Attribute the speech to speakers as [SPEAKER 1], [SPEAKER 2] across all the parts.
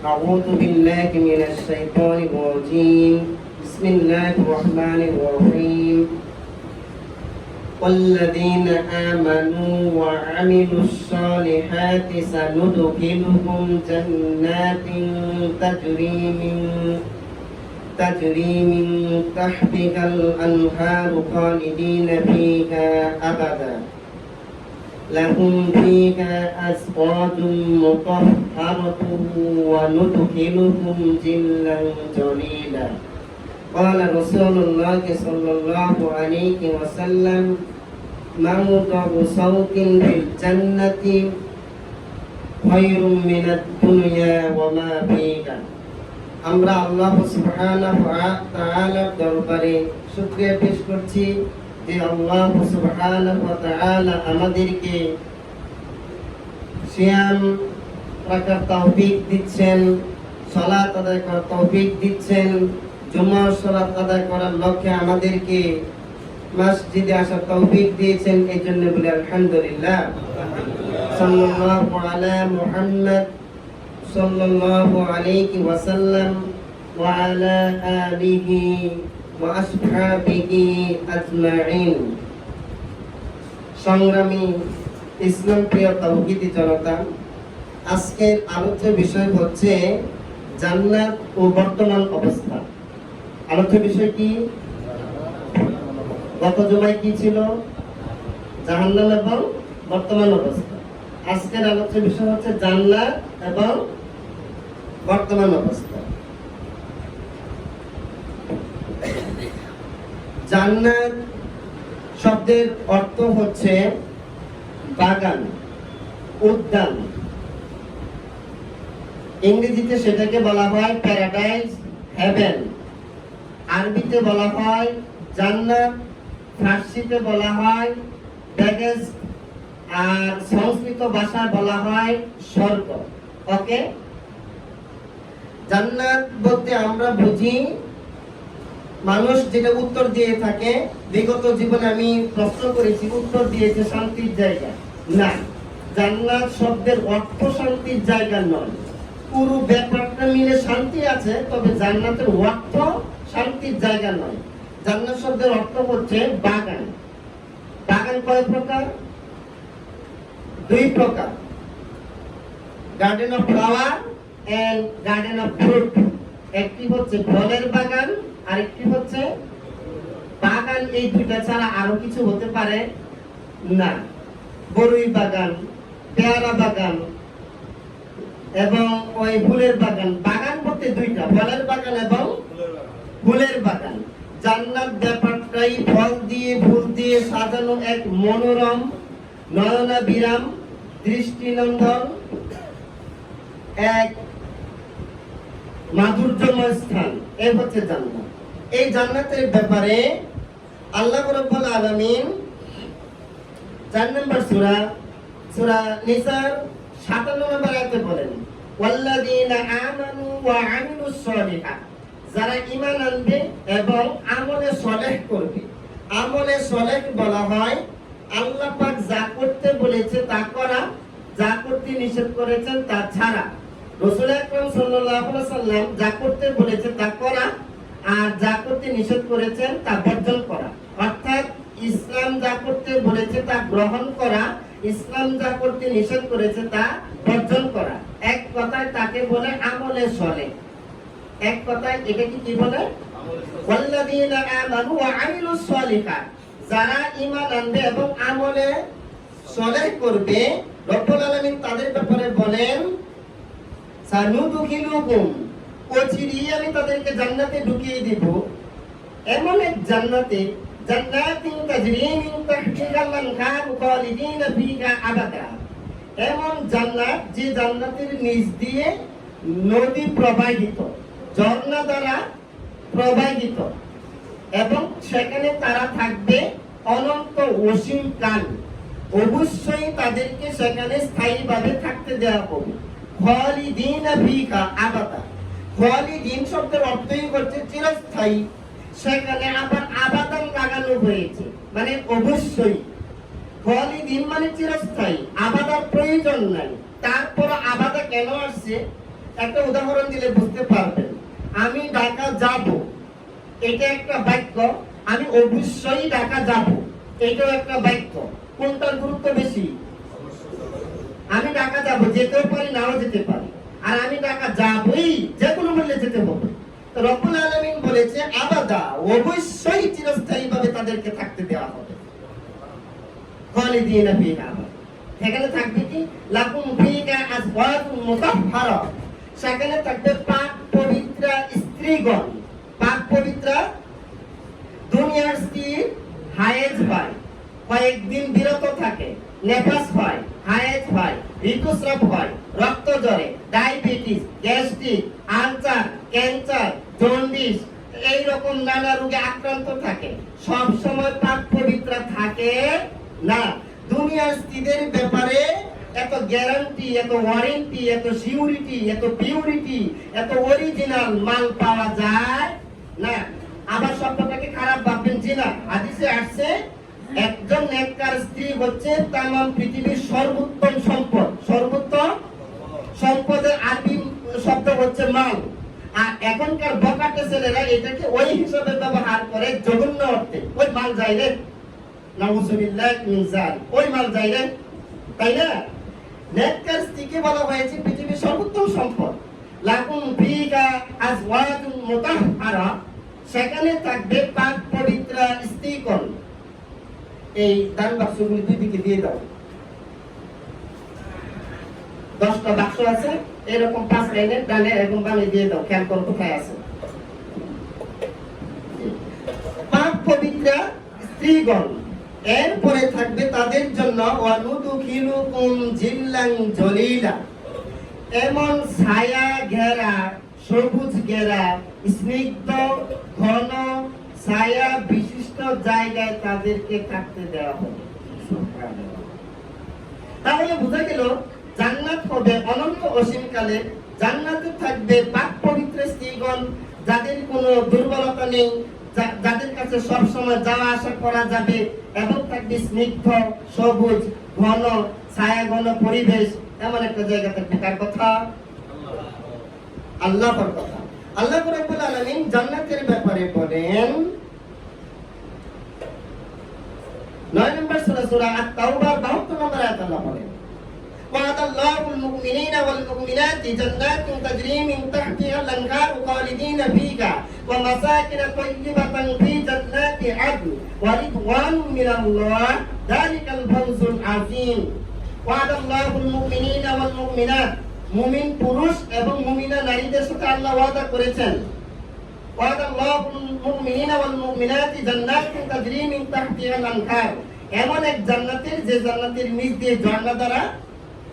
[SPEAKER 1] أعوذ بالله من الشيطان الرجيم بسم الله الرحمن الرحيم والذين آمنوا وعملوا الصالحات سندخلهم جنات تجري من تحتها الأنهار خالدين فيها أبدا لهم فيها أزواج مطهرة وندخلهم ظلا ظليلا قال رسول الله صلى الله عليه وسلم موضع صوت في الجنة خير من الدنيا وما فيها আমরা আল্লাহ সুবহানাহু ওয়া তাআলার দরবারে শুকরিয়া পেশ করছি যে আল্লাহ সুবহানাহু ওয়া তাআলা আমাদেরকে সিয়াম রাখার তৌফিক দিচ্ছেন, সালাত আদায় করার তৌফিক দিচ্ছেন, জুমার সালাত আদায় করার লক্ষ্যে আমাদেরকে মসজিদে আসার তৌফিক দিয়েছেন। এই জন্য বলি আলহামদুলিল্লাহ। সাল্লাল্লাহু আলা মুহাম্মদ সাল্লাল্লাহু আলাইহি ওয়াসাল্লাম ওয়া আলা আলিহি ওয়া আসহাবিহি আজমাইন। সংগ্রামী ইসলাম প্রিয় তাওহীদি জনতা, আজকের আলোচ্য বিষয় হচ্ছে জান্নাত ও বর্তমান অবস্থা। আলোচ্য বিষয় কি? গত জুমায় কি ছিল? জাহান্নাম এবং বর্তমান অবস্থা। আজকের আলোচ্য বিষয় হচ্ছে জান্নাত এবং বর্তমান অবস্থা। জান্নাত শব্দের অর্থ হচ্ছে বাগান, উদ্যান। ইংরেজিতে সেটাকে বলা হয় প্যারাডাইস, হেভেন। আরবিতে বলা হয় জান্নাত, ফার্সিতে বলা হয় প্যারাডাইস, আর সংস্কৃত ভাষায় বলা হয় স্বর্গ। ওকে, জান্নাত বলতে আমরা বুঝি, মানুষ যেটা উত্তর দিয়ে থাকে, বিগত জীবনে আমি প্রশ্ন করেছি, উত্তর দিয়েছে শান্তির জায়গা। না, জান্নাত শব্দের অর্থ শান্তির জায়গা নয়। পুরো ব্যাপারটা মিলে শান্তি আছে, তবে জান্নাতের অর্থ শান্তির জায়গা নয়। জান্নাত শব্দের অর্থ হচ্ছে বাগান। বাগান কয় প্রকার? দুই প্রকার, garden of flower and garden of fruit. একটি হচ্ছে ফলের বাগান, আরেকটি হচ্ছে বাগান। এই দুইটা ছাড়া আরো কিছু হতে পারে না। বরই বাগান, পেয়ারা বাগান এবং ওই ফুলের বাগান। বাগান বলতে দুইটা, ফলের বাগান এবং ফুলের বাগান। জান্নাত ব্যাপারটাই ফল দিয়ে ফুল দিয়ে সাজানো এক মনোরম, নয়নাভিরাম, দৃষ্টিনন্দন এক মাধুর্যময় স্থান। এই হচ্ছে জান্নাত। এই জান্নাতের ব্যাপারে আল্লাহ রাব্বুল আলামিন 4 নম্বর সূরা নিসার 57 নম্বর আয়াতে বলেন, ওয়াল্লাযীনা আমানু ওয়া আমিলুস সলিহাত, যারা ঈমান আনবে এবং আমলে সলেহ করবে। আমলে সলেহ বলা হয় আল্লাহ পাক যা করতে বলেছে তা করা, যা করতে নিষেধ করেছেন তা ছাড়া। রাসূল আকরাম সাল্লাল্লাহু আলাইহি ওয়াসাল্লাম যা করতে বলেছে তা করা, আর যা করতে নিষেধ করেছেন তা বর্জন করা। অর্থাৎ ইসলাম যা করতে বলেছে তা গ্রহণ করা, ইসলাম যা করতে নিষেধ করেছে তা বর্জন করা। এক কথায় তাকে বলে আমলে সলেহ। এক কথায় এটাকে কি বলে? ওয়াল্লাযীনা আমানু ওয়া আমিলুস সলিহাত, যারা ঈমান আনবে এবং আমলে সলেহ করবে, রব্বুল আলামিন তাদের ব্যাপারে বলেন সানুদখিলুহুম, অচিরেই আমি তাদেরকে জান্নাতে ঢুকিয়ে দিব। এমন এক জান্নাতে, জান্নাতিন তাজরি মিন তাহতিহাল আনহার খালিদিনা ফিহা আবাদা। এমন জান্নাত যে জান্নাতের নিচ দিয়ে নদী প্রবাহিত, ঝর্ণা দ্বারা প্রবাহিত, এবং সেখানে তারা থাকবে অনন্ত অসীম কাল। অবশ্যই তাদেরকে সেখানে স্থায়ীভাবে থাকতে দেওয়া হবে। খালিদিনা ফিহা আবাদা। খালিদিন শব্দের অর্থই হচ্ছে চিরস্থায়ী। সেখানে আবার আবাদান লাগানো হয়েছে, মানে অবশ্যই। খালিদিন মানে চিরস্থায়ী, আবাদার প্রয়োজন নাই। তারপর আবাদা কেন আসছে? একটা উদাহরণ দিলে বুঝতে পারবেন। আমি ঢাকা যাব, এটা একটা বাক্য। আমি অবশ্যই ঢাকা যাব, এটাও একটা বাক্য। কোনটার গুরুত্ব বেশি? আমি ঢাকা যাব, যেতেও পারি নাও যেতে পারি, আর আমি ঢাকা যাবই, যে কোনো মূল্যে যেতে হবে। তো রব্বুল আলামিন বলেছে আবাদা, অবশ্যই চিরস্থায়ী ভাবে তাদেরকে থাকতে দেওয়া হবে। খালিদিনা ফিহা, সেখানে থাকবে কি? লাকুম ফিহা আজওয়াজুন মুতাহহারা, সেখানে থাকবে পাক পবিত্র স্ত্রীগণ। পাক পবিত্র, দুনিয়ার স্ত্রী হায়েজ হয়, কয়েকদিন বিরত থাকে, নেফাস হয়, হায়েজ হয়, ঋতুস্রাব হয়, রক্ত জ্বরে, diabetes, gastric, ulcer, cancer, jaundice, এই রকম নানা রোগে আক্রান্ত থাকে। সব সময় পাক পবিত্র থাকে না। দুনিয়ার স্ত্রীদের ব্যাপারে এত গ্যারান্টি, এত ওয়ারেন্টি, এত সিউরিটি, এত পিউরিটি, এত অরিজিনাল মাল পাওয়া যায় না। আবার শব্দটাকে খারাপ ভাববেন জি না। হাদিসে আসছে একজন নেককার স্ত্রী হচ্ছে তামাম পৃথিবীর সর্বোত্তম সম্পদ। সর্বোত্তম সম্পদের আরবি শব্দ হচ্ছে মাল। আর এখনকার বকাটে ছেলেরা এটাকে ওই হিসাবে ব্যবহার করে জঘন্য অর্থে। ওই মাল যায় রে, নাউজুবিল্লাহ মিন যালিক, ওই মাল যায় রে, তাই না? নেককার স্ত্রীকে বলা হয়েছে পৃথিবীর সর্বোত্তম সম্পদ। লাকুম ফিহা আজওয়াজুন মুতাহহারা, সেখানে থাকবে পাক পবিত্র স্ত্রীগণ। এই দান বাক্সগুলি দুই দিকে দিয়ে দাও। 10টা বাক্স আছে, এরকম 5 লাইনের ডানে এবং বামে দিয়ে দাও। খেয়াল করো কোথায় আছে। পাক পবিত্র স্ত্রীগণ, এরপরে থাকবে তাদের জন্য ওয়ানুদখিলুকুম জিল্লান জলিলা, এমন ছায়া ঘেরা, সবুজ ঘেরা, স্নিগ্ধ ঘন ছায়া বিশিষ্ট জায়গায় তাদেরকে থাকতে দেওয়া হবে। তাহলে বোঝা গেল জান্নাত হবে অনন্ত অসীমকালে। জান্নাতে থাকবে পাক পবিত্র স্ত্রীগণ, যাদের কোনো দুর্বলতা নেই, যাদের কাছে সব সময় যাওয়া আসা করা যাবে, এবং থাকবে স্নিগ্ধ সবুজ ঘন ছায়া ঘন পরিবেশ। এমন একটা জায়গা থাকবে। কার কথা? আল্লাহর কথা। আল্লাহ রাব্বুল আলামিন জান্নাতের ব্যাপারে বলেন 9 নম্বর সূরা, সূরা আত-তাওবা 72 নম্বর আয়াত আল্লাহ বলেন ওয়াদাল্লাহুল মুমিনিনা ওয়াল মুমিনাতি জান্নাতুন তাজরি মিন তাহতিহা আল-আনহারু খালিদিনা ফিহা ওয়া মাসাকিন তাইয়্যিবাতান ফি জান্নাতি আদন ওয়া রিদওয়ানুম মিনাল্লাহ যালিকাল ফাওজুল আযীম। ওয়াদাল্লাহুল মুমিনিনা ওয়াল মুমিনাত, মুমিন পুরুষ এবং মুমিনা নারীদের সাথে আল্লাহ ওয়াদা করেছেন। ওয়াদাল্লাহুল মুমিনিনা ওয়াল মুমিনাতি জান্নাতুন তাজরি মিন তাহতিহা আল-আনহার, এমন এক জান্নাতের যে জান্নাতের নিচ দিয়ে ঝর্ণা দ্বারা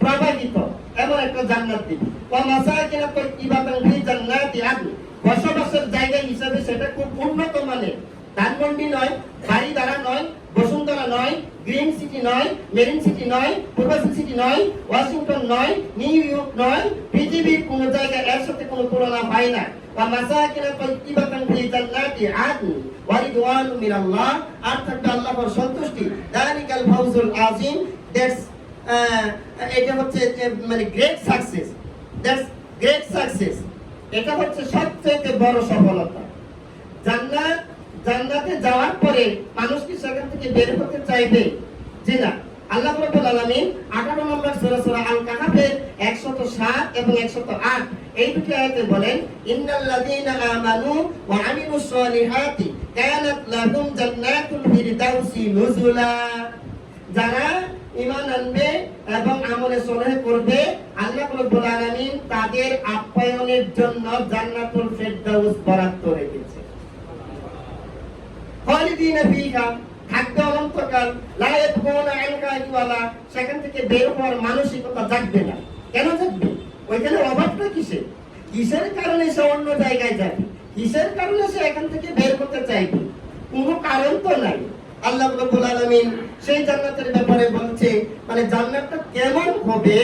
[SPEAKER 1] প্রবাহিত, এমন একটা জান্নাত দিবে। ওয়া মাসাকিন তাইয়্যিবাতান ফি জান্নাতি আদন, বসবাসের জায়গা হিসাবে সেটা খুব উন্নত মানের। ধানমন্ডি নয়, বাড়ি দ্বারা নয়, বসুন্ধরা নয়, গ্রিন সিটি নয়, মেরিন সিটি নয়, পূর্বাঞ্চল সিটি নয়, ওয়াশিংটন নয়, নিউ ইয়র্ক নয়, পৃথিবীর কোন জায়গায় এর সাথে কোনো তুলনা হয় না। ওয়া মাসাকিন তাইয়্যিবাতান ফি জান্নাতি আদন ওয়া রিদওয়ানুম মিনাল্লাহ, আর থাকবে আল্লাহর সন্তুষ্টি। যালিকাল ফাওজুল আযীম, দ্যাটস এটা হচ্ছে মানে great success. That's great success, এটা হচ্ছে সবচেয়ে বড় সফলতা। জান্নাতে যাওয়ার পরে মানুষ কি সেখান থেকে বের হতে চাইবে? জি না। আল্লাহ রাব্বুল আলামিন 18 নম্বর সূরা, সূরা আল-কাহফের 107 এবং 108 এই দুটি আয়াতে বলেন ইন্নাল্লাযীনা আমানু ওয়া আমিলুস সলিহাতি কানাত লাহুম জান্নাতুল ফিরদাউসি নুজুলা, যারা ঈমান আনবে এবং আমলে সলেহ করবে আল্লাহ রাব্বুল আলামিন তাদের আপ্যায়নের জন্য জান্নাতুল ফিরদাউস বরাদ্দ রেখেছে। খালিদিনা ফিহা, থাকবে অনন্তকাল। লা ইয়াবগুনা আনহা হিওয়ালা, সেখান থেকে বের হওয়ার মানসিকতা জাগবে না। কেন জাগবে? ওইখানে অভাবটা কিসের? কিসের কারণে সে অন্য জায়গায় যাবে? কিসের কারণে সে এখান থেকে বের হতে চাইবে? কোনো কারণ তো নাই। আল্লাহ রাব্বুল আলামিন সেই জান্নাতের ব্যাপারে বলছে, মানে জান্নাতটা কেমন হবে।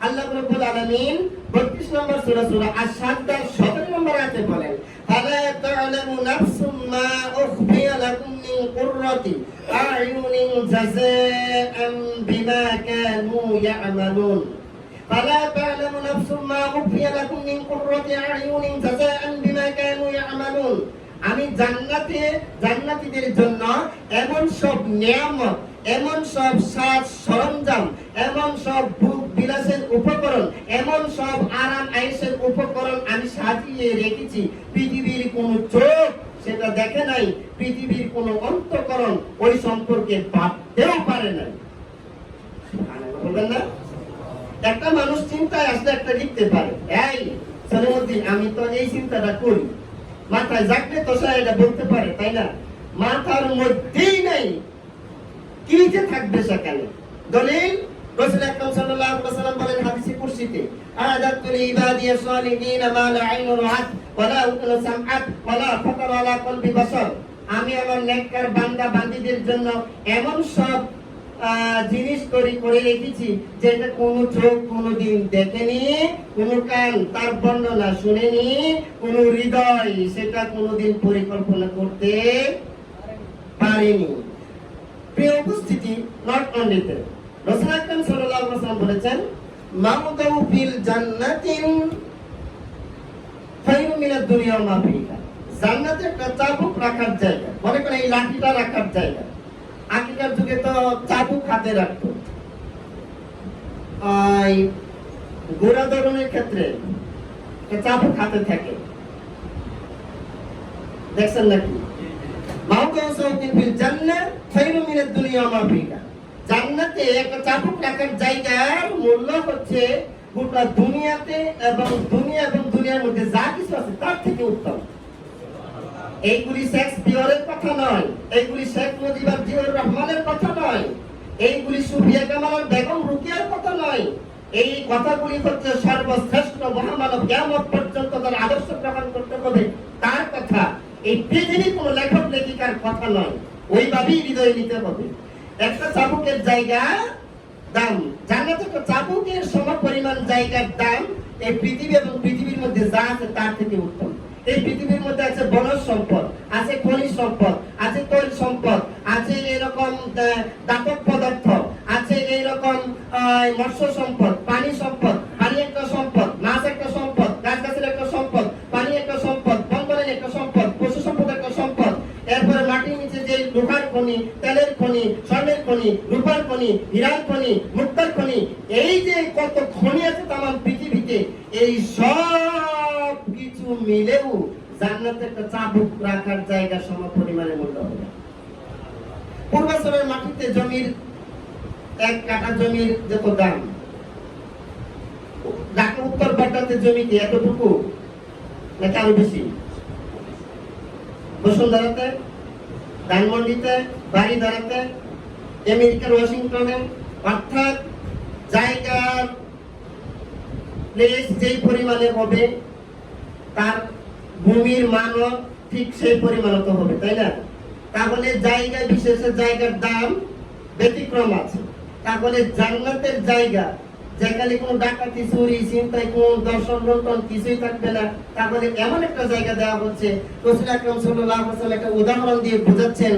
[SPEAKER 1] আল্লাহ রাব্বুল আলামিন 32 নম্বর সূরা, সূরা আশ-শাদ্দার 17 নম্বর আয়াতে বলেন ফালা তা'লামু নাফসুম মা উখফিয়া লাকুম মিন কুররাতি আ'য়ুনিন জাযাআন বিমা কানু ইয়া'মালুন ফালা তা'লামু নাফসুম মা উখফিয়া লাকুম মিন কুররাতি আ'য়ুনিন জাযাআন বিমা কানু ইয়া'মালুন। আমি জান্নাতীদের জন্য এমন সব নিয়ামত, এমন সব সাজ সরঞ্জাম, এমন সব ভোগ বিলাসের উপকরণ, এমন সব আরাম আয়েশের উপকরণ আমি সাজিয়ে রেখেছি, পৃথিবীর কোন চোখ সেটা দেখে নাই, পৃথিবীর কোন অন্তঃকরণ ওই সম্পর্কে ভাবতেও পারে নাই। বলবেন না? একটা মানুষ চিন্তায় আসলে একটা লিখতে পারে, এই সলিমুদ্দিন আমি তো এই চিন্তাটা করি, মাথায় জাগলে তো সে এটা বলতে পারে, তাই না? মাথার মধ্যেই নাই, কি যে থাকবে সেখানে? দলিল রাসূল আকরাম সাল্লাল্লাহু আলাইহি ওয়াসাল্লাম বলেন হাদিসে কুরসিতে, আযাতুল ইবাদিয়াস সালিহিন মা লা আইনুন রাআত ওয়া লা উযুনু সামআত ওয়া লা খাতারা আলা কলবি বাশার। আমি আমার নেককার বান্দা বান্দীদের জন্য এমন সব জিনিস তৈরি করে রেখেছি যেটা কোনো চোখ কোনোদিন দেখেনি, কোনো কান তার বর্ণনা শুনেনি, কোনো হৃদয় সেটা কোনোদিন পরিকল্পনা করতে পারেনি। প্রিয় উপস্থিতি, নট অনলি দ্যাট, রাসূল আকরাম সাল্লাল্লাহু আলাইহি ওয়াসাল্লাম বলেছেন, মাউদাউ ফিল জান্নাতিন খায়রুম মিনাদ দুনিয়া ওয়া মা ফিহা। জান্নাতে একটা চাবুক রাখার জায়গা, মনে করেন এই লাঠিটা রাখার জায়গা। আগেকার যুগে তো চাবুক হাতে রাখতো, গোড়া ধরনের ক্ষেত্রে চাবুক হাতে থাকে, দেখছেন নাকি? জান্নাতে একটা চাবুক রাখার জায়গার মূল্য হচ্ছে গোটা দুনিয়াতে এবং দুনিয়ার মধ্যে যা কিছু আছে তার থেকে উত্তম। এইগুলি শেক্সপিয়রের কথা নয়, এইগুলি শেখ মুজিবুর রহমানের কথা নয়, এইগুলি সুফিয়া কামাল বেগম রুকিয়ার কথা নয়। এই কথাগুলি হচ্ছে সর্বশ্রেষ্ঠ মহামানব কিয়ামত পর্যন্ত তার আদর্শ গ্রহণ করতে হবে তার কথা। এই পৃথিবীর কোন লেখক লেখিকার কথা নয়, ওইভাবেই হৃদয়ে নিতে হবে। একটা চাবুকের জায়গা দাম, জান্নাতে একটা চাবুকের সমপরিমাণ জায়গার দাম এই পৃথিবী এবং পৃথিবীর মধ্যে যা আছে তার থেকে উত্তম। এই পৃথিবীর মধ্যে আছে বনজ সম্পদ, আছে খনিজ সম্পদ, আছে তৈল সম্পদ, আছে এরকম দাতব পদার্থ, আছে এইরকম মৎস্য সম্পদ, পানি সম্পদ। পানি একটা সম্পদ, মাছ একটা সম্পদ, গাছের একটা সম্পদ, পানি একটা সম্পদ, বন্দরের একটা সম্পদ, পশু সম্পদ একটা সম্পদ। এরপরে মাটির নিচে যে লোহার খনি, তেলের খনি, স্বর্ণের খনি, রূপার খনি, হীরার খনি, মুক্তার খনি, এই যে কত খনি আছে তামাম পৃথিবীতে, এই সব কিছু মিলেও জান্নাতে একটা চাবুক রাখার জায়গা সমপরিমাণের মূল্য হবে। পূর্বাঞ্চলের মাটিতে জমির এক কাঠা জমির যত দাম, ঢাকা উত্তর পাট্টাতে জমিতে এতটুকু নাকি আরো বেশি? বসুন্ধরাতে, ধানমন্ডিতে, বাড়িধারাতে, আমেরিকার ওয়াশিংটনে, অর্থাৎ জায়গার প্লেস যেই পরিমাণে হবে তার ভূমির মানও ঠিক সেই পরিমাণত হবে, তাই না? তাহলে জায়গা বিশেষে জায়গার দাম ব্যতিক্রম আছে। তাহলে জান্নাতের জায়গা যেখানে কোনো ডাকাতি চুরি চিন্তায় কোন দর্শন লুণ্ঠন কিছুই থাকবে না, তাহলে এমন একটা জায়গা দেওয়া হচ্ছে। রাসূল আকরাম সাল্লাল্লাহু আলাইহি ওয়াসাল্লাম একটা উদাহরণ দিয়ে বোঝাচ্ছেন,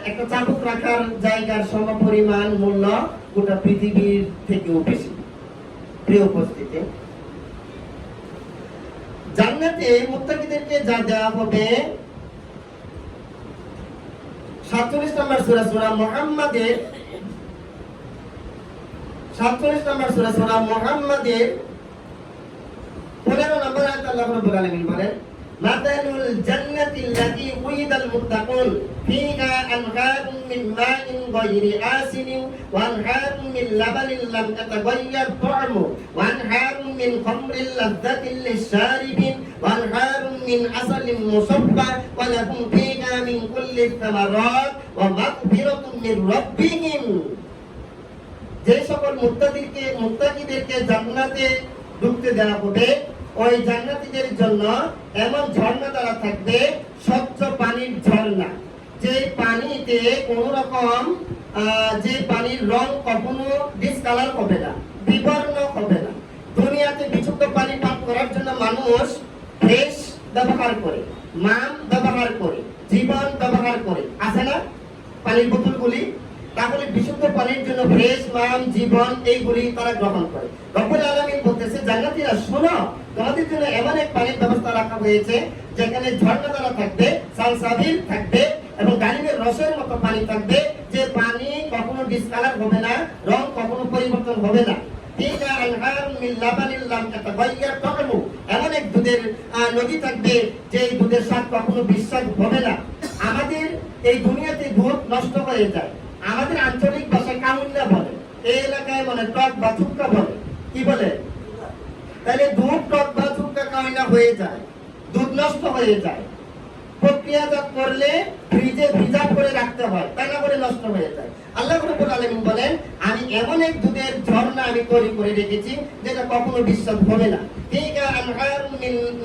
[SPEAKER 1] একটা চাবুক রাখার জায়গার সমপরিমাণ মূল্য গোটা পৃথিবীর থেকেও বেশি। প্রিয় উপস্থিতি, জান্নাতে মুত্তাকিদেরকে যা দেওয়া হবে 47 নম্বর সূরা, সূরা মুহাম্মাদের 47 নম্বর সূরা, সূরা মুহাম্মাদের 15 নম্বর আয়াত আল্লাহ রাব্বুল আলামিন বলেন, মাতালুল জান্নাতিল্লাতী উইদাল মুত্তাকুন ফীহা আনহারুম মিন মাইন গায়রি আসিনিন ওয়া আনহারুম মিন লাবানিন লাম ইয়াতাগায়্যার তা'মু ওয়া আনহারুম মিন খামরিল লাযযাতিল লিশ-শারিবিন ওয়া আনহারুম মিন আসালিন মুসাফফা ওয়া লাহুম ফীহা মিন কুল্লি সামারাত ওয়া মাগফিরাতুম মির রাব্বিহিম। যে সকল মুত্তাকিদেরকে জান্নাতে ঢুকতে দেওয়া হবে, ওই জান্নাতীদের জন্য এমন ঝর্ণা দ্বারা থাকবে, স্বচ্ছ পানির ঝর্ণা, যে পানিতে কোন রকম যে পানির রং কখনো ডিসকালার হবে না, বিবর্ণ হবে না। দুনিয়াতে বিশুদ্ধ পানি পান করার জন্য মানুষ ফ্রেশ ব্যবহার করে, মান ব্যবহার করে, জীবন ব্যবহার করে, আছে না পানির বোতলগুলি? তাহলে বিশুদ্ধ পানির জন্য ফ্রেশ মান জীবন এইগুলি তারা গ্রহণ করে। রব্বুল আলামিন বলতেছে জান্নাতীরা শোনো, তোমাদের জন্য এমন এক পানির ব্যবস্থা রাখা হয়েছে যেখানে ঝর্ণাধারা থাকবে, সালসাবিল থাকবে এবং ডালিমের রসের মতো পানি থাকবে, যে পানি কখনো ডিসকালার হবে না, রং কখনো পরিবর্তন হবে না। এমন এক দুধের নদী থাকবে যে দুধের স্বাদ কখনো বিস্বাদ হবে না। আমাদের এই দুনিয়াতে দুধ নষ্ট হয়ে যায়, আমাদের আঞ্চলিক ভাষায় কাউন্না বলে, এই এলাকায় মানে টক বা চুক্কা বলে। কি বলে? তাহলে দুধ টক বা চুক্কা কাউন্না হয়ে যায়, দুধ নষ্ট হয়ে যায়। প্রক্রিয়াজাত করলে ফ্রিজে প্রিজার্ভ করে রাখতে হয়, তা না করে নষ্ট হয়ে যায়। আল্লাহ রাব্বুল আলামিন বলেন আমি এমন এক দুধের ঝর্ণা আমি তৈরি করে রেখেছি যেটা কখনো বিস্বাদ হবে না। ফিহা আনহারুম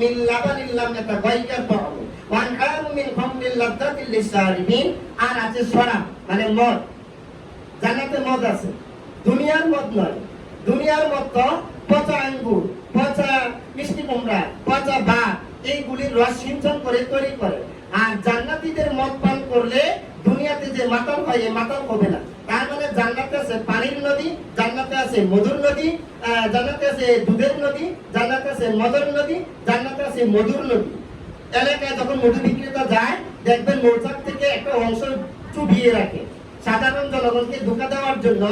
[SPEAKER 1] মিন লাবানিল লাম ইয়াতাগায়্যার তা'আমু ওয়া আনহারুম মিন খামরিল লাযযাতিল লিশারিবিন। আর আছে শরাব মানে মদ। জান্নাতে মদ আছে, দুনিয়ার মদ নয়। দুনিয়ার মদ তো পচা আঙ্গুর, পচা মিষ্টি কুমড়া, পচা ভাত এইগুলির রস সিঞ্চন করে তৈরি করে। আর জান্নাতীদের মদ পান করলে দুনিয়াতে যে মাতাল হয় এই মাতাল হবে না। তার মানে জান্নাতে আছে পানির নদী, জান্নাতে আছে মধুর নদী, জান্নাতে আছে দুধের নদী, জান্নাতে আছে মধুর নদী, জান্নাতে আছে মধুর নদী। এলাকায় যখন মধু বিক্রেতা যায় দেখবেন মৌচাক থেকে একটা অংশ চুবিয়ে রাখে, সাধারণ জনগণকে ধোঁকা দেওয়ার জন্য,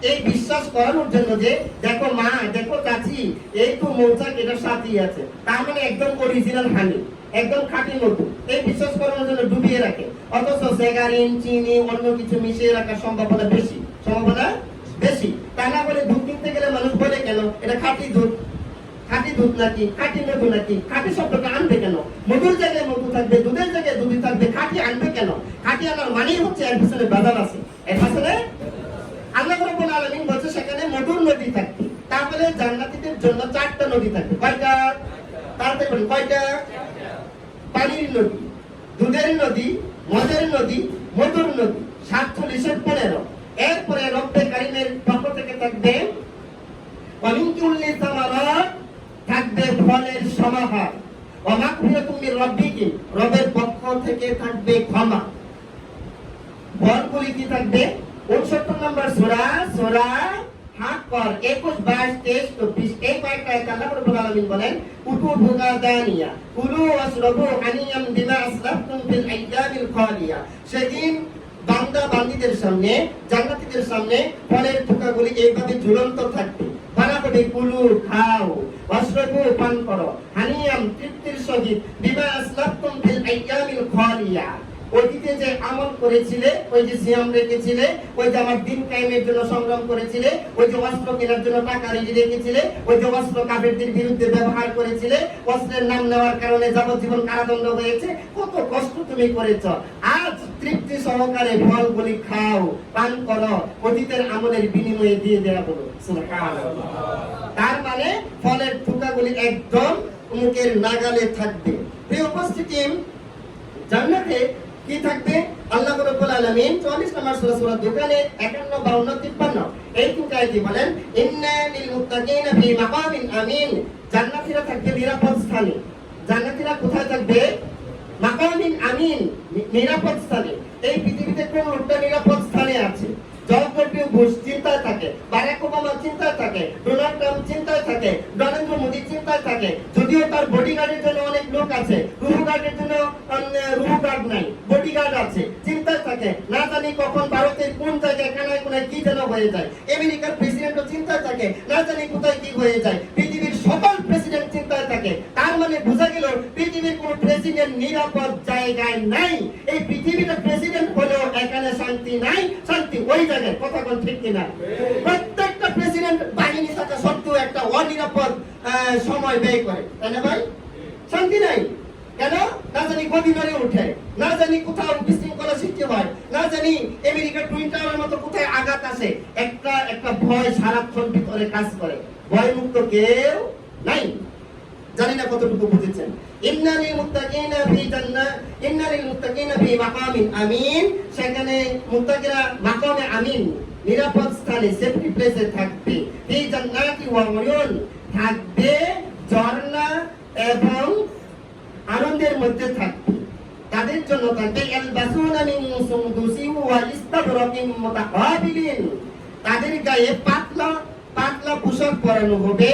[SPEAKER 1] এই বিশ্বাস করানোর জন্য যে দেখো মা, দেখো চাচি, এই তো মৌচাক এটা সাথী আছে, তার মানে একদম অরিজিনাল হানি, একদম খাঁটি মধু, এই বিশ্বাস করানোর জন্য ডুবিয়ে রাখে। অথচ সেগারিন, চিনি, অন্য কিছু মিশিয়ে রাখার সম্ভাবনা বেশি, সম্ভাবনা বেশি। তা না বলে দুধ কিনতে গেলে মানুষ বলে কেন এটা খাঁটি দুধ, খাঁটি দুধ নাকি, খাঁটি মধু নাকি? খাঁটি শব্দটা আনবে কেন? মধুর জায়গায় মধু থাকবে, দুধের জায়গায় দুধ থাকবে, খাঁটি আনবে কেন? খাঁটি আনার মানেই হচ্ছে এর পিছনে বাজার আছে। এর পিছনে আল্লাহ রাব্বুল আলামিন বলছে সেখানে মধুর নদী থাকবে। তাহলে জান্নাতীদের জন্য 4টা নদী থাকবে। কয়টা? তাড়াতাড়ি বলি, কয়টা? পানির নদী, দুধের নদী, মদের নদী, মধুর নদী। 47-15। এরপরে রব্বে কারীমের পক্ষ থেকে থাকবে ওয়ামিন কুল্লি সামারাত, থাকবে ফলের সমাহার। ওয়া মাগফিরাতুম মির রাব্বিকুম, রবের পক্ষ থেকে থাকবে ক্ষমা। ফলগুলি কি থাকবে? 69 নম্বর সূরা, সূরা হাক্কর 21, 22, 23, 24। এই কয়েকটা আয়াত আল্লাহ রাব্বুল আলামিন বলেন উতুবুহা দানিয়া কুলু ওয়াশরাবু হানিয়াম বিমা আসলাফতুম ফিল আইয়ামিল খালিয়া। সেদিন বান্দা বান্দীদের সামনে, জান্নাতীদের সামনে ফলের থোকাগুলি এইভাবে ঝুলন্ত থাকবে। বলা হবে কুলু, খাও, ওয়াশরাবু, পান করো, হানিয়াম, তৃপ্তির সহিত, বিমা আসলাফতুম ফিল আইয়ামিল খালিয়া। অতীতে যে আমল করেছিলে, ওই যে সিয়াম রেখেছিলে, ওই যে আমার দিন কায়েমের জন্য সংগ্রাম করেছিলে, ওই যে অস্ত্র কেনার জন্য টাকা রেডি রেখেছিলে, ওই যে অস্ত্র কাফেরদের বিরুদ্ধে ব্যবহার করেছিলে, অস্ত্রের নাম নেওয়ার কারণে যাবজ্জীবন কারাদণ্ড হয়েছে, কত কষ্ট তুমি করেছ। আজ তৃপ্তি সহকারে ফলগুলি খাও, পান করো, অতীতের আমলের বিনিময়ে দিয়ে দেওয়া হলো। সুবহানাল্লাহ। তার মানে ফলের থুকাগুলি একদম মুখের নাগালে থাকবে। প্রিয় উপস্থিতি, জান্নাতে কি থাকবে? আল্লাহ রাব্বুল আলামিন 44 নম্বর সূরা, সূরা দোকানে 51, 52, 53 এই তিনটা আয়াতে বলেন ইন্না লিল মুত্তাকিনা ফি মাকামিন আমিন। জান্নাতীরা থাকবে নিরাপদ স্থানে। জান্নাতীরা কোথায় থাকবে? মাকামিন আমিন, নিরাপদ স্থানে। এই পৃথিবীতে কোন লোকটা নিরাপদ স্থানে আছে? জর্জ ডব্লিউ বুশ চিন্তায় থাকে, বারাক ওবামা চিন্তায় থাকে, ডোনাল্ড ট্রাম্প চিন্তায় থাকে, নরেন্দ্র মোদী চিন্তায় থাকে। যদিও তার বডিগার্ডের জন্য অনেক লোক আছে, রুহু গার্ডের জন্য রুহু গার্ড নাই, বডিগার্ড আছে, চিন্তায় থাকে। না জানি কখন ভারতের কোন জায়গায় কানায় কোনায় কি যেন হয়ে যায়। আমেরিকার প্রেসিডেন্টও চিন্তায় থাকে, না জানি কোথায় কি হয়ে যায়। পৃথিবীর সকল প্রেসিডেন্ট চিন্তায় থাকে। তার মানে বোঝা গেল পৃথিবীর কোন প্রেসিডেন্ট নিরাপদ জায়গায় নাই। এই পৃথিবীতে প্রেসিডেন্ট হলেও এখানে শান্তি নাই, শান্তি ওই জায়গায়। কথা কোন ঠিক কিনা? প্রত্যেকটা প্রেসিডেন্ট বাহিনী থাকা সত্ত্বেও একটা অনিরাপদ সময় ব্যয় করে, তাই না ভাই? শান্তি নাই কেন? না জানি গদি নড়ে ওঠে, না জানি কোথাও বিশৃঙ্খলা সৃষ্টি হয়, না জানি আমেরিকার টুইন টাওয়ারের মতো কোথায় আঘাত আসে। একটা ভয় সারাক্ষণ ভিতরে কাজ করে। ভয় মুক্ত কেউ নাই। জানি না কতটুকু বুঝেছেন। ইন্না লিল মুত্তাকিনা ফি জান্নাত, ইন্না লিল মুত্তাকিনা ফি মাকামিন আমিন। সেখানে মুত্তাকিরা মাকামে আমিন, নিরাপদ স্থানে, সেফটি প্লেসে থাকবে। ফি জান্নাতি ওয়া উয়ুন, থাকবে ঝর্ণা এবং আনন্দের মধ্যে থাকবে। তাদের তাদের জন্য থাকবে ইয়ালবাসুনা মিন সুনদুসিন ওয়া ইস্তাবরাকিন মুতাকাবিলিন, তাদের গায়ে পাতলা পাতলা পোশাক পরানো হবে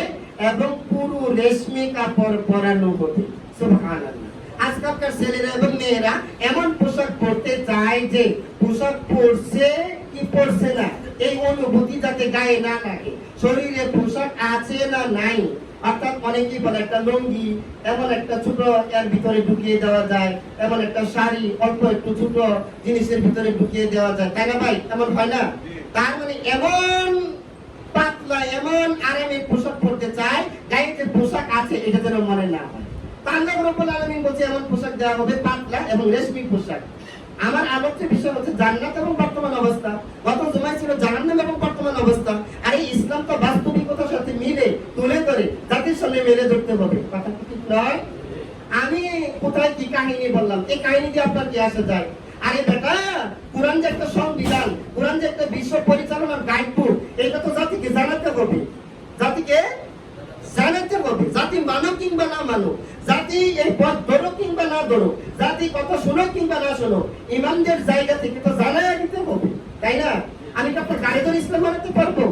[SPEAKER 1] এবং পুরো রেশমি কাপড় পরানো হবে। সুবহানাল্লাহ। আজকালকার ছেলেরা এবং মেয়েরা এমন পোশাক পরতে চায় যে পোশাক পরছে কি পরছে না এই অনুভূতি যাতে গায়ে না লাগে, শরীরে পোশাক আছে না নাই। অর্থাৎ অনেকেই বলে একটা লুঙ্গি এমন একটা ছোট এর ভিতরে ঢুকিয়ে দেওয়া যায়, এমন একটা শাড়ি অল্প একটু ছোট জিনিসের ভিতরে ঢুকিয়ে দেওয়া যায়, তাই না ভাই? এমন হয় না? তার মানে এমন পাতলা এমন আরামে পোশাক পরতে চায় গায়ে যে পোশাক আছে এটা যেন মনে না হয়। আল্লাহ রাব্বুল আলামিন বলছে এমন পোশাক দেওয়া হবে পাতলা এবং রেশমি পোশাক। আমার আলোচ্য বিষয় হচ্ছে জান্নাত এবং বর্তমান অবস্থা। গত জুমায় ছিল জাহান্নাম এবং বর্তমান অবস্থা। আর এই ইসলাম তো বাস্তবিকতার সাথে মিলে তুলে ধরে জাতির সামনে মেলে ধরতে হবে, কথা ঠিক নয়? আমি কোথায় কি কাহিনী বললাম, এই কাহিনী দিয়ে আপনার কি আসে যায়? আরে বেটা, কোরআন যে একটা সংবিধান, কোরআন যে একটা বিশ্ব পরিচালনার গাইডবুক, এটা তো জাতিকে জানাতে হবে। জাতিকে জানাতে হবে, জাতি মানো কিংবা না মানো, জাতি এই পথ ধরো কিংবা না ধরো, জাতি কথা শোনো কিংবা না শোনো, ইমানদের জায়গা থেকে তো জানাই দিতে হবে, তাই না? আমি কি আপনার গাড়ি ধরে ইসলাম মানাতে পারবো?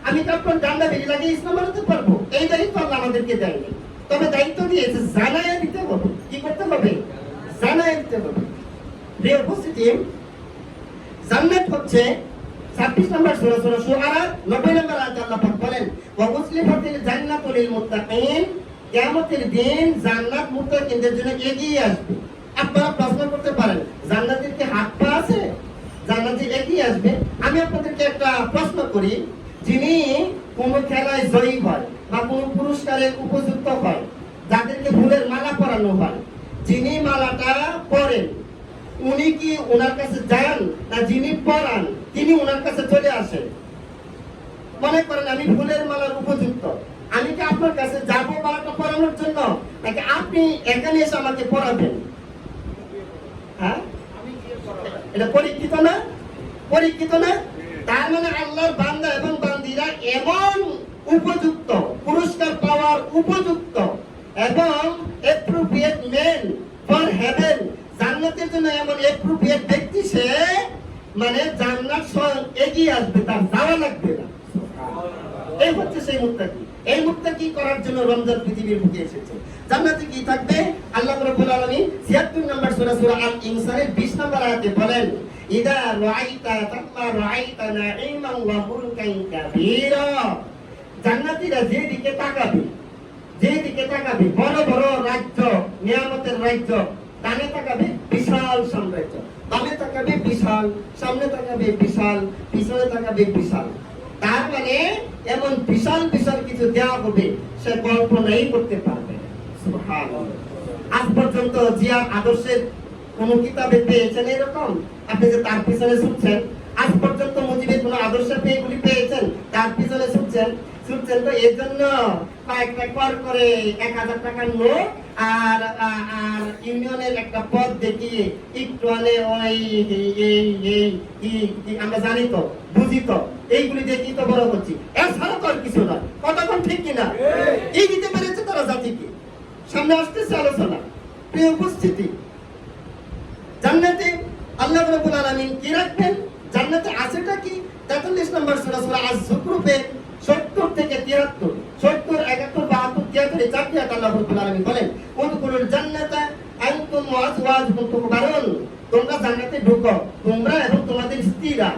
[SPEAKER 1] আমি কি আপনার ডান্ডা বেরিয়ে লাগিয়ে ইসলাম মানাতে পারবো? এই দায়িত্ব আল্লাহ আমাদেরকে দেয়নি, তবে দায়িত্ব দিয়েছে জানাই দিতে হবে। কি করতে হবে? জানাই দিতে হবে। প্রিয় উপস্থিতি, জান্নাত হচ্ছে 26 নম্বর সূরা সূরা শুআরা 90 নম্বর আয়াতে আল্লাহ পাক বলেন ওয়া উজলিফাতিল জান্নাতু লিল মুত্তাকিন, কিয়ামতের দিন জান্নাত মুত্তাকিনদের জন্য এগিয়ে আসবে। আপনারা প্রশ্ন করতে পারেন জান্নাতের কি হাত পা আছে? জান্নাতে এগিয়ে আসবে? আমি আপনাদেরকে একটা প্রশ্ন করি, যিনি কোন খেলায় জয়ী হয় বা কোন পুরস্কারের উপযুক্ত হয়, যাদেরকে ফুলের মালা পরানো হয়, যিনি মালাটা পরেন উনি কি ওনার কাছে যান না যিনি পরান তিনি ওনার কাছে চলে আসেন? মনে করেন আমি ফুলের মালার উপযুক্ত, আমি কি আপনার কাছে যাবো মালাটা পরানোর জন্য, নাকি আপনি এখানে এসে আমাকে পরাবেন? হ্যাঁ, এটা পরীক্ষিত না? পরীক্ষিত না? তার মানে আল্লাহর বান্দা এবং বান্দীরা এমন উপযুক্ত, পুরস্কার পাওয়ার উপযুক্ত এবং অ্যাপ্রোপ্রিয়েট মেন ফর হেভেন, জান্নাতের জন্য এমন অ্যাপ্রোপ্রিয়েট ব্যক্তি সে, মানে জান্নাত স্বয়ং এগিয়ে আসবে, তার যাওয়া লাগবে না। এই হচ্ছে সেই মুত্তাকি। এই মুত্তাকি করার জন্য রমজান পৃথিবীর বুকে এসেছে। জান্নাতে কি থাকবে? আল্লাহ রাব্বুল আলামিন 76 নম্বর সূরা সূরা আল ইনসানের 20 নম্বর আয়াতে বলেন ইদা রাআইতা তাম্মা রাআইতা নাঈমান ওয়া মুলকান কাবীরা, জান্নাতীরা যেদিকে তাকাবে, যেদিকে তাকাবে বড় বড় রাজ্য, নিয়ামতের রাজ্য, ডানে তাকাবে বিশাল সাম্রাজ্য, বামে তাকাবে বিশাল, সামনে তাকাবে বিশাল, পিছনে তাকাবে বিশাল। তার মানে এমন বিশাল বিশাল কিছু দেওয়া হবে সে কল্পনাই করতে পারবে না। সুবহানাল্লাহ। আজ পর্যন্ত জিয়া আদর্শের কোন কিতাবে পেয়েছেন এরকম? আপনি যে তার পিছনে ছুটছেন, আজ পর্যন্ত মুজিবের কোন আদর্শ পেয়েগুলি পেয়েছেন তার পিছনে ছুটছেন? ছুটছেন তো এর জন্য কয়েকটা কর করে 1000 টাকার নোট আর আর ইউনিয়নের একটা পদ দেখিয়ে একটু ওই আমরা জানি তো, বুঝি তো, এইগুলি দেখি তো বড় হচ্ছি, এছাড়া তো আর কিছু না। কতক্ষণ ঠিক কিনা? এই দিতে পেরেছে তারা জাতিকে। সামনে আসতেছে আলোচনা। প্রিয় উপস্থিতি, জান্নাতে আল্লাহ রাব্বুল আলামিন কি রাখবেন? জান্নাতে আছেটা কি? 43 নম্বর সূরা সূরা আয-যুখরুফে 70 থেকে 73, 70, 71, 72, 73 এই চারটি আয়াত আল্লাহ রাব্বুল আলামিন বলেন উদখুলুল জান্নাতা আনতুম ওয়া আজওয়াজুকুম তুহবারুন, তোমরা জান্নাতে ঢোকো, তোমরা এবং তোমাদের স্ত্রীরা।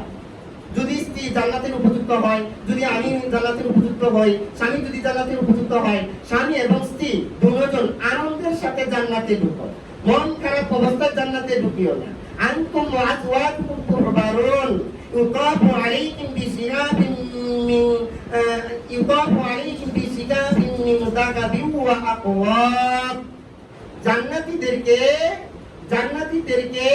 [SPEAKER 1] যদি স্ত্রী জান্নাতের উপযুক্ত হয়, যদি আমি জান্নাতের উপযুক্ত হই, স্বামী যদি জান্নাতের উপযুক্ত হয়, স্বামী এবং স্ত্রী দুজন আনন্দের সাথে জান্নাতে ঢোকো, মন খারাপ অবস্থায় জান্নাতে ঢুকিও না। আনতুম ওয়া আজওয়াজুকুম তুহবারুন ইউতাফু আলাইহিম বিশিরাবিন মিন ইউতাফু আলাইহিম বিশিরাবিন মিন দাগাবিন ওয়া আকওয়াব, জান্নাতীদেরকে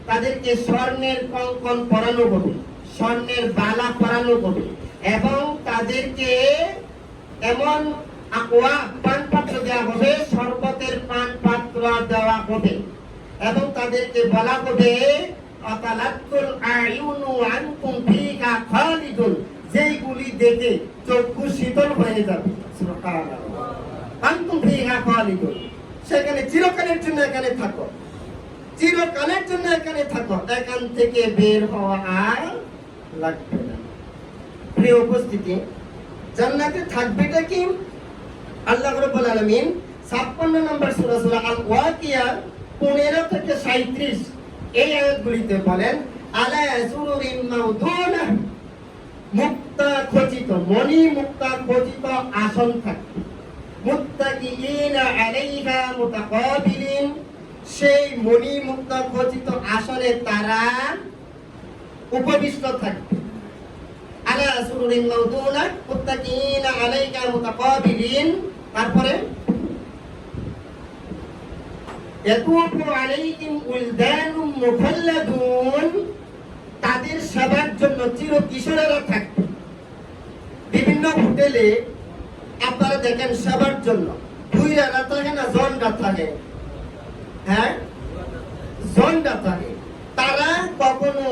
[SPEAKER 1] তাদেরকে স্বর্ণের কঙ্কন পরানো হবে, স্বর্ণের বালা পরানো হবে এবং তাদেরকে এমন আকওয়া পান পাত্র দেওয়া হবে, শরবতের পান পাত্র দেওয়া হবে এবং তাদেরকে বলা হবে আতালাতুল আয়ুনু আনকুম ফিহা খালিদুন, যেইগুলি দেখে চক্ষু শীতল হয়ে যাবে। সুবহানাল্লাহ। আনকুম ফিহা খালিদুন, সেখানে চিরকালের জন্য এখানে থাকো। চিরকালের জন্য এখানে থাকো, এখান থেকে বের হওয়া আর লাগবে না। প্রিয় উপস্থিতি, জান্নাতে থাকবেটা কি? আল্লাহ রাব্বুল আলামিন 56 নম্বর সূরা সূরা আল ওয়াকিয়া 15 থেকে 37 এই আয়াতগুলিতে বলেন, আলা সুরুরিন মাউদুনা, মুক্তা খচিত, মণি মুক্তা খচিত আসন থাকবে। মুত্তাকিইনা আলাইহা মুতাকাবিলিন, সেই মণি মুক্তা খচিত আসনে তারা উপবিষ্ট থাকবে। আলা সুরুরিন মাউদুনা মুত্তাকিইনা আলাইহা মুতাকাবিলিন, তারপরে ইয়াতুফু আলাইহিম উলদানুম মুখাল্লাদুন, তাদের সেবার জন্য চির কিশোরেরা থাকবে। বিভিন্ন হোটেলে আপনারা দেখেন সেবার জন্য বুইরারা থাকে না, জনরা থাকে, হ্যাঁ জনরা থাকে। তারা কখনো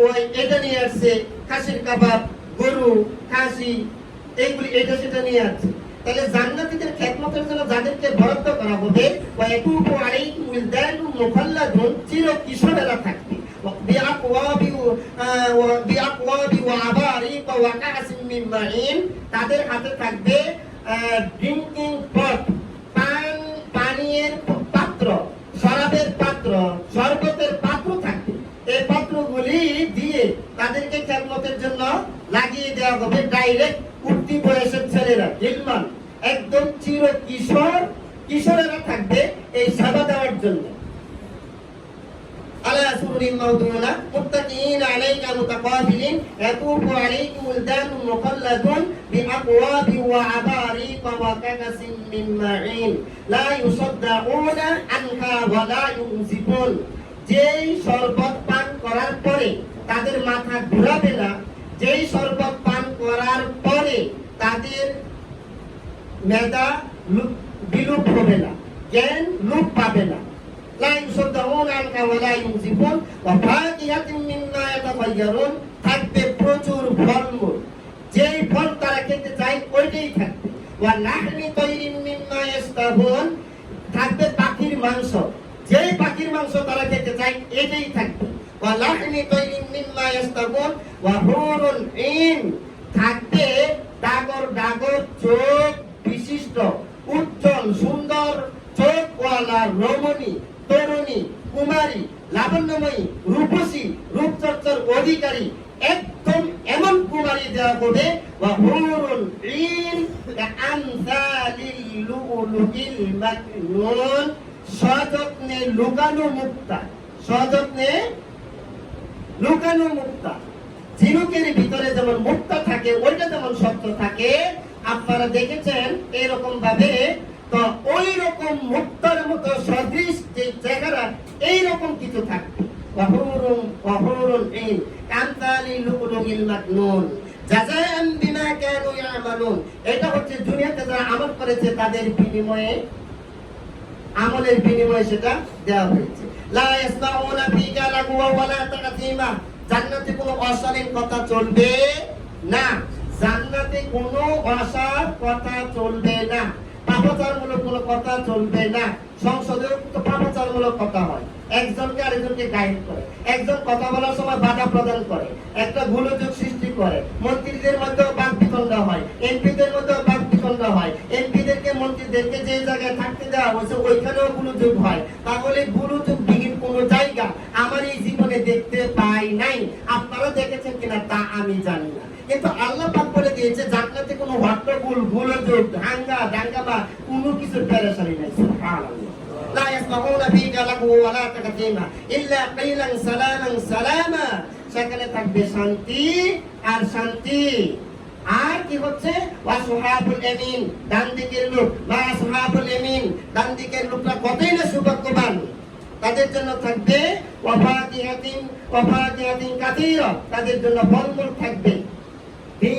[SPEAKER 1] ওই এটা নিয়ে আসছে, খাসির কাবাব, গরু, খাসি, এইগুলি এটা সেটা নিয়ে আসছে। তাহলে জান্নাতীদের খেদমতের জন্য যাদেরকে বরাদ্দ করা হবে, ওয়ায়াতুফু আলাইহিম উলদানুম মুখাল্লাদুন, চির কিশোরেরা থাকবে। তাদের হাতে থাকবে ড্রিঙ্কিং পট, পানীয়ের পাত্র, শরাবের পাত্র, শরবতের পাত্র থাকবে। এই পাত্রগুলি দিয়ে তাদেরকে খেদমতের জন্য লাগিয়ে দেওয়া হবে। ডাইরেক্ট উঠতি বয়সের ছেলেরা, গিলমান, একদম চির কিশোরেরা থাকবে এই সেবা দেওয়ার জন্য। আলা সুরুরিন মাউদুনা মুত্তাকিইনা আলাইহা মুতাকাবিলিন ইয়াতুফু আলাইহিম উলদানুম মুখাল্লাদুন বিআকওয়াবি ওয়া আবারিকা ওয়া কানাসিন মিন মাঈন লা ইউসাদ্দাউনা আনহা ওয়া লা ইউনজিফুন, যেই শরবত পান করার পরে তাদের মাথা ঘোরাবে না, যেই শরবত পান করার পরে তাদের মেধা বিলুপ হবে না, জ্ঞান লুপ পাবে না। লা ইউসাদ্দাউনা আনহা ওয়া লা ইউনজিফুন ওয়া ফাকিহাতিন মিম্মা ইয়াতাখায়্যারুন, থাকবে প্রচুর ফলমূল, যেই ফল তারা খেতে চায় ওইটাই থাকবে। ওয়া লাহমি তায়রিন মিম্মা ইয়াশতাহুন, থাকবে পাখির মাংস, যেই পাখির মাংস তারা খেতে চায় এটাই থাকবে। ওয়া লাহমি তায়রিন মিম্মা ইয়াশতাহুন ওয়া হুরুন ঈন, থাকবে ডাগর ডাগর চোখ বিশিষ্ট, উজ্জ্বল সুন্দর চোখওয়ালা রমণী, তরুণী, কুমারী, লাবণ্যময়ী, রূপসী, রূপচর্চার অধিকারী, একদম এমন কুমারী দেওয়া হবে। ওয়া হুরুন ঈন কাআমসালিল লুলুল মাকনুন, সযত্নে লুকানো মুক্তা, সযত্নে লুকানো মুক্তা। ঝিনুকের ভিতরে যেমন মুক্তা থাকে, ওইটা যেমন শক্ত থাকে, আপনারা দেখেছেন এরকম ভাবে, তো ওই রকম মুক্তার মতো সদৃশ যে চেহারা, এইরকম কিছু থাকবে। ওয়াহুরুন ঈন কামসালিল লুলুল মাকনুন জাযাআন বিমা কানু ইয়ামালুন, এটা হচ্ছে দুনিয়াতে যারা আমল করেছে তাদের বিনিময়ে, আমলের বিনিময়ে সেটা দেওয়া হয়েছে। লা ইয়াসমাউনা ফিকা লাগওয়া ওয়ালা তাকসীমা, জান্নাতে কোনো অশালীন কথা চলবে না, জান্নাতে কোনো অসার কথা চলবে না, পাপাচারমূলক কোনো কথা চলবে না। সংসদেও তো পাপাচারমূলক কথা হয়, একজনকে আরেকজনকে গাইড করে, একজন কথা বলার সময় বাধা প্রদান করে, একটা গোলযোগ সৃষ্টি করে, মন্ত্রীদের মধ্যেও বাকবিতণ্ডা হয়, এমপিদের মধ্যেও বাকবিতণ্ডা হয়, এমপিদেরকে মন্ত্রীদেরকে যে জায়গায় থাকতে দেওয়া হয়েছে ওইখানেও গোলযোগ হয়। তাহলে গোলযোগ বিহীন কোনো জায়গা আমার এই জীবনে দেখতে পাই নাই। আপনারা দেখেছেন কিনা তা আমি জানি না, কিন্তু আল্লাহ পাক বলে দিয়েছে জান্নাতে কোনো হট্টগোল, গোলযোগ, দাঙ্গামা কোনো কিছুর পেরেশানি নাই। সুবহানাল্লাহ। লা ইয়াসমাউনা ফিকা লাগওয়া ওয়ালা তাকসীমা ইল্লা কিলান সালামান সালামা, সেখানে থাকবে শান্তি আর শান্তি। আর কি হচ্ছে? ওয়া সুহাবুল ইয়ামিন, ডান দিকের লোক, মা সুহাবুল ইয়ামিন, ডান দিকের লোকরা কতই না সৌভাগ্যবান, তাদের জন্য থাকবে ওয়া ফাকিহাতিন কাসীরা, তাদের জন্য ফলমূল থাকবে। ফি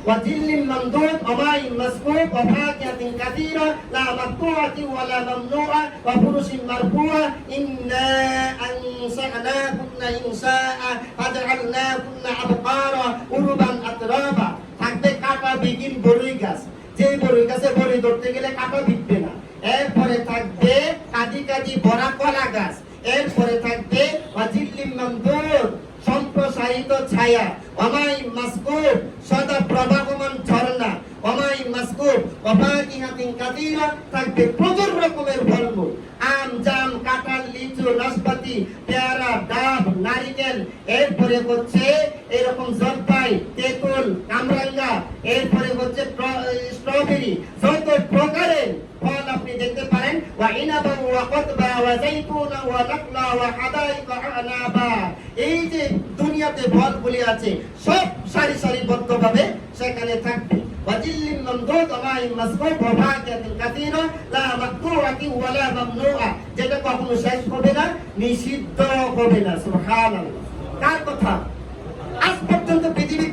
[SPEAKER 1] ওয়াজিল্লিন মামদুদ ওয়া মাইন মাসকুব ওয়া ফাকিহাতিন কাসীরা লা মাকতুআতিন ওয়া লা মামনুআ ওয়া ফুরুশিন মারফুআ ইন্না আনশা'নাকুন্না ইনশাআ ফাজআলনাকুন্না আবকারা উরবান আতরাবা, থাকবে কাঁটা বিহীন বড়ই গাছ, যে বড়ই গাছে বড়ি ধরতে গেলে কাঁটা বিঁধবে না। এরপরে থাকবে কাদি কাদি ভরা কলা গাছ, এরপরে থাকবে ওয়াজিল্লিম মামদুদ সম্প্রসারিত ছায়া, ওয়ামাই মাসকুব সদা প্রবাহমান ঝর্ণা, ওয়ামাই মাসকুব ওয়াফাকিহাতিন কাসীরা থাকবে প্রচুর রকমের ফলমূল, আম জাম কাঁঠাল লিচু নাশপাতি পেয়ারা ডাব নারিকেল, এরপরে হচ্ছে এরকম জলপাই তেঁতুল কামরাঙ্গা, এরপরে হচ্ছে স্ট্রবেরি, যত প্রকারের ফল আপনি দেখতে পারেন, ওয়া ইনাবা ওয়া কতবা ওয়া যাইতুনা ওয়া নাখলা ওয়া হাদাইকা আনাবা। এই যে দুনিয়াতে ফলগুলি আছে সব সারি সারিবদ্ধভাবে সেখানে থাকবে। ওয়াজিল্লিম মামদুদ ওয়া মাইন মাসকুব ওয়া ফাকিহাতিন কাসীরা লা মাকতুআতি ওয়া লা মামনুআ, যেটা কখনো শেষ হবে না, নিষিদ্ধ হবে না। সুবহানাল্লাহ। কার কথা? আজ পর্যন্ত পৃথিবী